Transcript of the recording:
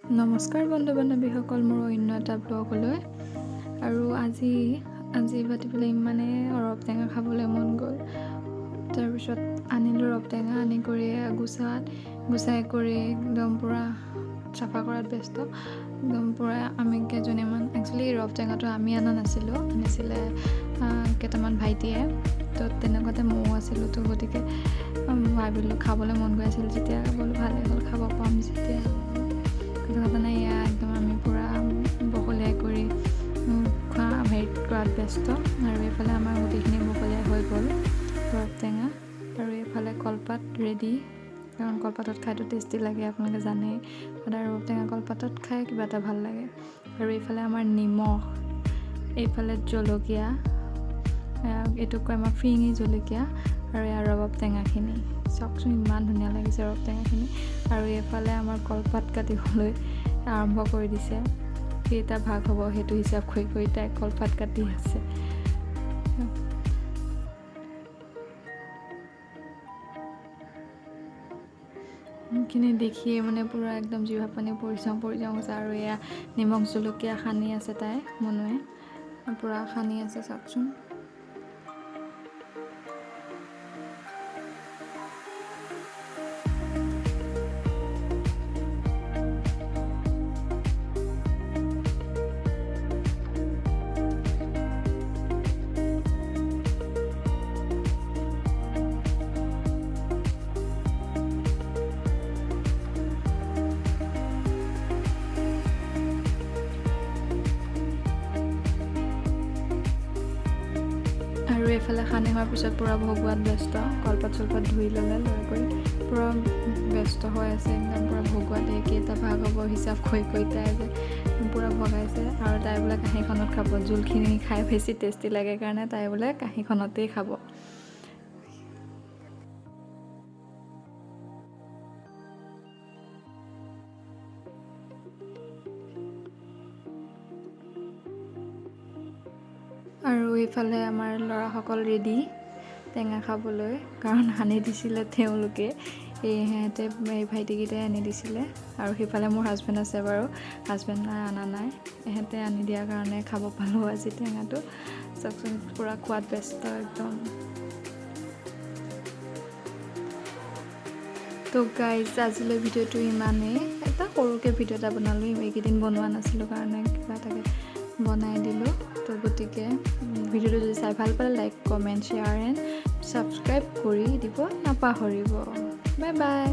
নমস্কাৰ বন্ধু বান্ধৱীসকল, মোৰ অন্য এটা ব্লগলৈ। আৰু আজি পাতিবলৈ ইমানে ৰব টেঙা খাবলৈ মন গ'ল। তাৰপিছত আনিলোঁ ৰব টেঙা, আনি কৰি গুচাই কৰি একদম পূৰা চাফা কৰাত ব্যস্ত। একদম পূৰা আমি কেইজনীমান, একচুৱেলি ৰব টেঙাটো আমি অনা নাছিলোঁ, আনিছিলে কেইটামান ভাইটিয়ে। তো তেনেকুৱাতে ময়ো আছিলোঁ, তো গতিকে ভাবিলোঁ খাবলৈ মন গৈ আছিল যেতিয়া, বোলো ভালেই হ'ল খাব পাম যেতিয়া। কথা নাই, এয়া একদম আমি পূৰা বহলীয়াই কৰি হেৰি কৰাত ব্যস্ত। আৰু এইফালে আমাৰ গোটেইখিনি বহলীয়াই হৈ গ'ল ৰব টেঙা। আৰু এইফালে কলপাত ৰেডি, কাৰণ কলপাতত খাইতো টেষ্টি লাগে, আপোনালোকে জানেই। সদায় ৰব টেঙা কলপাতত খাই কিবা এটা ভাল লাগে। আৰু এইফালে আমাৰ নিমখ, এইফালে জলকীয়া, এইটোক কয় আমাৰ ফিৰিঙি জলকীয়া, আৰু ইয়াৰ ৰব টেঙাখিনি চাওকচোন, ইমান ধুনীয়া লাগিছে ৰব টেঙাখিনি। আৰু এইফালে আমাৰ কলপাত কাটিবলৈ আৰম্ভ কৰি দিছে, কেইটা ভাগ হ'ব সেইটো হিচাপ কৰি তাই কলপাত কাটি আছে। সেইখিনি দেখিয়ে মানে পূৰা একদম জিভা পানী পৰি যাওঁ হৈছে। আৰু এয়া নিমখ জলকীয়া সানি আছে তাই, মনুৱে পূৰা সানি আছে চাওকচোন। আৰু এইফালে সানি হোৱাৰ পিছত পূৰা ভগোৱাত ব্যস্ত, কলপাত চলপাত ধুই ল'লে, লৈ কৰি পূৰা ব্যস্ত হৈ আছে একদম পূৰা ভগোৱাত। কেইটা ভাগ হ'ব হিচাপ কৰি তাই যে পূৰা ভগাইছে। আৰু তাই বোলে কাঁহীখনত খাব, জোলখিনি খাই বেছি টেষ্টি লাগে কাৰণে তাই বোলে কাঁহীখনতেই খাব। আৰু এইফালে আমাৰ ল'ৰাসকল ৰেডি টেঙা খাবলৈ, কাৰণ আনি দিছিলে তেওঁলোকে, সিহঁতে এই ভাইটিকেইটাই আনি দিছিলে। আৰু সেইফালে মোৰ হাজবেণ্ড আছে বাৰু, হাজবেণ্ড অনা নাই, ইহঁতে আনি দিয়াৰ কাৰণে খাব পালোঁ আজি টেঙাটো। চাওকচোন পূৰা খোৱাত ব্যস্ত একদম। তো গাইজ, আজিলৈ ভিডিঅ'টো ইমানেই, এটা সৰুকৈ ভিডিঅ' এটা বনালোঁ, এইকেইদিন বনোৱা নাছিলোঁ কাৰণে কিবা এটাকে বনাই দিলোঁ। তো গতিকে ভিডিঅ'টো যদি চাই ভাল পালে, like comment share and subscribe কৰি দিব নাপাহৰিব। Bye bye.